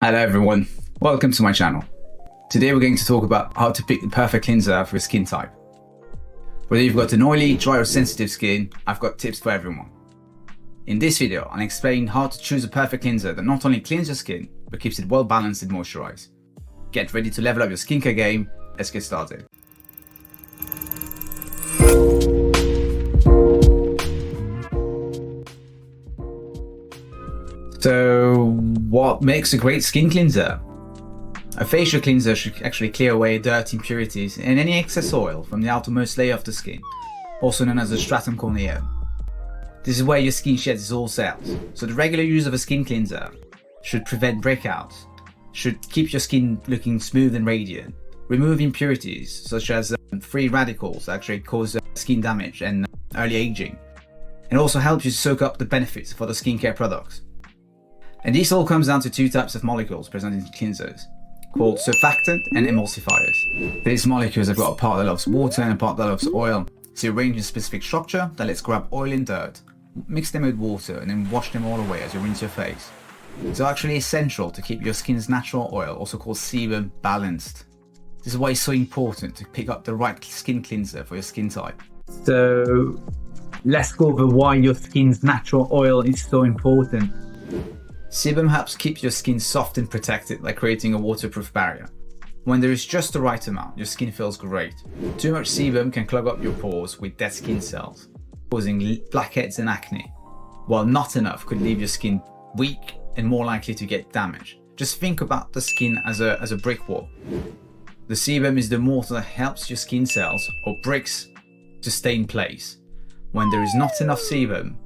Hello everyone, welcome to my channel. Today we're going to talk about how to pick the perfect cleanser for your skin type. Whether you've got an oily, dry or sensitive skin, I've got tips for everyone. In this video, I'll explain how to choose a perfect cleanser that not only cleans your skin, but keeps it well balanced and moisturized. Get ready to level up your skincare game. Let's get started. So, what makes a great skin cleanser? A facial cleanser should actually clear away dirt, impurities, and any excess oil from the outermost layer of the skin, also known as the stratum corneum. This is where your skin sheds all cells, so the regular use of a skin cleanser should prevent breakouts, should keep your skin looking smooth and radiant, remove impurities such as free radicals that actually cause skin damage and early aging, and also help you soak up the benefits for the skincare products. And this all comes down to two types of molecules present in cleansers, called surfactant and emulsifiers. These molecules have got a part that loves water and a part that loves oil. So you arrange a specific structure that lets grab oil and dirt, mix them with water, and then wash them all away as you rinse your face. It's actually essential to keep your skin's natural oil, also called sebum, balanced. This is why it's so important to pick up the right skin cleanser for your skin type. So let's go over why your skin's natural oil is so important. Sebum helps keep your skin soft and protected, like creating a waterproof barrier. When there is just the right amount, your skin feels great. Too much sebum can clog up your pores with dead skin cells, causing blackheads and acne, while not enough could leave your skin weak and more likely to get damaged. Just think about the skin as a brick wall. The sebum is the mortar that helps your skin cells, or bricks, to stay in place. When there is not enough sebum,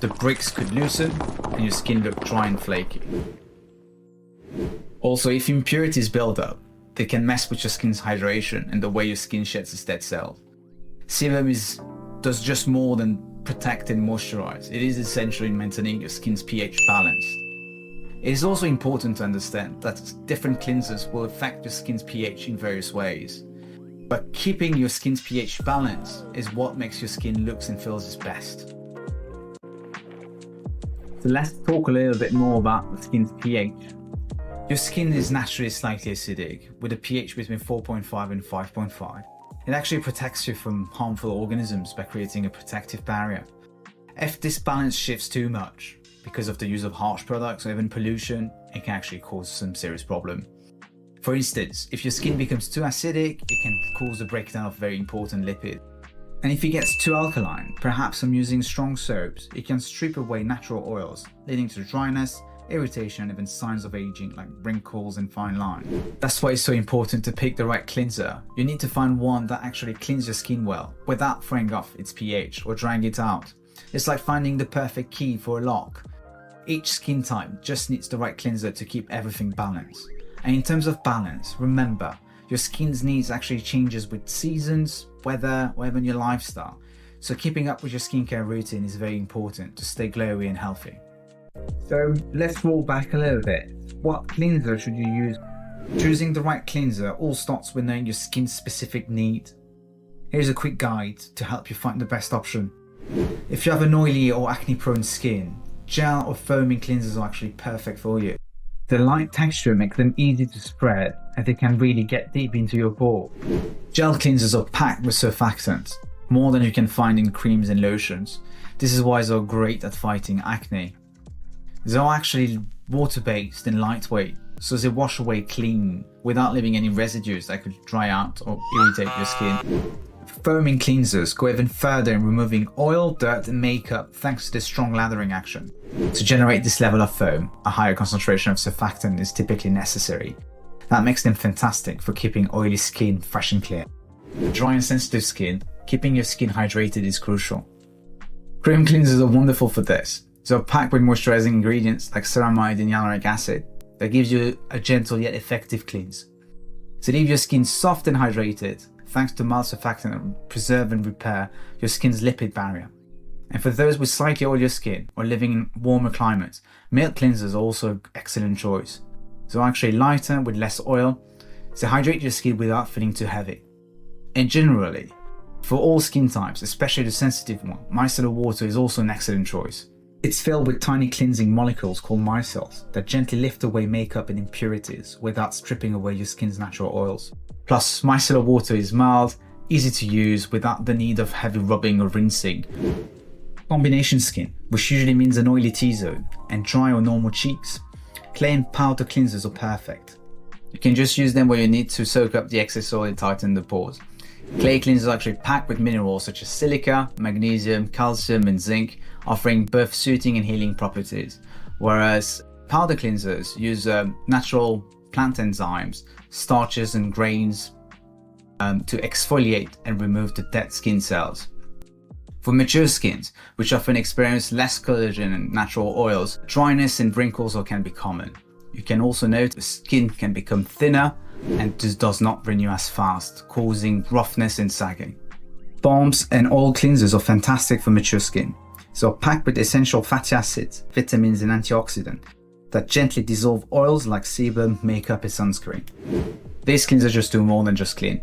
the bricks could loosen and your skin look dry and flaky. Also, if impurities build up, they can mess with your skin's hydration and the way your skin sheds its dead cells. Sebum does just more than protect and moisturize. It is essential in maintaining your skin's pH balance. It is also important to understand that different cleansers will affect your skin's pH in various ways. But keeping your skin's pH balance is what makes your skin looks and feels its best. So let's talk a little bit more about the skin's pH. Your skin is naturally slightly acidic, with a pH between 4.5 and 5.5. It actually protects you from harmful organisms by creating a protective barrier. If this balance shifts too much, because of the use of harsh products or even pollution, it can actually cause some serious problem. For instance, if your skin becomes too acidic, it can cause the breakdown of very important lipids. And if it gets too alkaline, perhaps from using strong soaps, it can strip away natural oils, leading to dryness, irritation, and even signs of aging like wrinkles and fine lines. That's why it's so important to pick the right cleanser. You need to find one that actually cleans your skin well, without throwing off its pH or drying it out. It's like finding the perfect key for a lock. Each skin type just needs the right cleanser to keep everything balanced. And in terms of balance, remember, your skin's needs actually changes with seasons, weather, or even your lifestyle. So keeping up with your skincare routine is very important to stay glowy and healthy. So let's roll back a little bit. What cleanser should you use? Choosing the right cleanser all starts with knowing your skin's specific need. Here's a quick guide to help you find the best option. If you have an oily or acne prone skin, gel or foaming cleansers are actually perfect for you. The light texture makes them easy to spread and they can really get deep into your pore. Gel cleansers are packed with surfactants, more than you can find in creams and lotions. This is why they're great at fighting acne. They are actually water-based and lightweight, so they wash away clean without leaving any residues that could dry out or irritate your skin. Foaming cleansers go even further in removing oil, dirt and makeup thanks to the strong lathering action. To generate this level of foam, a higher concentration of surfactant is typically necessary. That makes them fantastic for keeping oily skin fresh and clear. Dry and sensitive skin, keeping your skin hydrated is crucial. Cream cleansers are wonderful for this. They are packed with moisturizing ingredients like ceramide and hyaluronic acid that gives you a gentle yet effective cleanse. To leave your skin soft and hydrated, thanks to mild surfactant that preserve and repair your skin's lipid barrier. And for those with slightly oilier skin or living in warmer climates, milk cleansers are also an excellent choice. They're actually lighter with less oil, so hydrate your skin without feeling too heavy. And generally, for all skin types, especially the sensitive one, micellar water is also an excellent choice. It's filled with tiny cleansing molecules called micelles that gently lift away makeup and impurities without stripping away your skin's natural oils. Plus, micellar water is mild, easy to use without the need of heavy rubbing or rinsing. Combination skin, which usually means an oily T-zone, and dry or normal cheeks. Clay and powder cleansers are perfect. You can just use them where you need to soak up the excess oil and tighten the pores. Clay cleansers are actually packed with minerals such as silica, magnesium, calcium and zinc, offering both soothing and healing properties. Whereas powder cleansers use natural plant enzymes, starches and grains to exfoliate and remove the dead skin cells. For mature skins, which often experience less collagen and natural oils, dryness and wrinkles can be common. You can also note the skin can become thinner and just does not renew as fast, causing roughness and sagging. Balms and oil cleansers are fantastic for mature skin. They are packed with essential fatty acids, vitamins and antioxidants that gently dissolve oils like sebum, makeup and sunscreen. These cleansers just do more than just clean.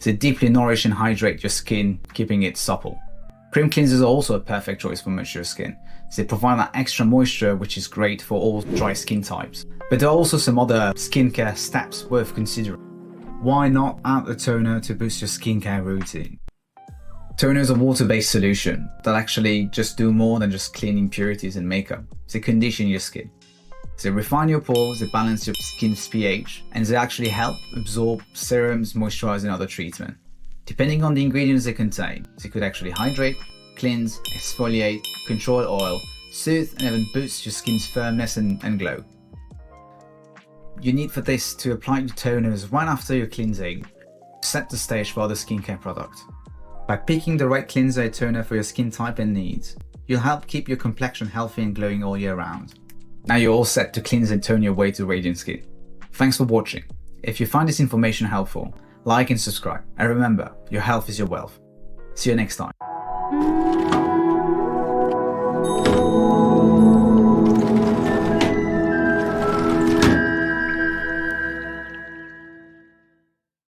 They deeply nourish and hydrate your skin, keeping it supple. Cream cleansers are also a perfect choice for mature skin. They provide that extra moisture which is great for all dry skin types. But there are also some other skincare steps worth considering. Why not add a toner to boost your skincare routine? Toner is a water-based solution that actually just do more than just clean impurities and makeup. They condition your skin. They refine your pores, they balance your skin's pH, and they actually help absorb serums, moisturizers and other treatments. Depending on the ingredients they contain, they could actually hydrate, cleanse, exfoliate, control oil, soothe and even boost your skin's firmness and glow. You need for this to apply your toners right after your cleansing to set the stage for other skincare products. By picking the right cleanser and toner for your skin type and needs, you'll help keep your complexion healthy and glowing all year round. Now you're all set to cleanse and tone your way to radiant skin. Thanks for watching. If you find this information helpful, like and subscribe. And remember, your health is your wealth. See you next time.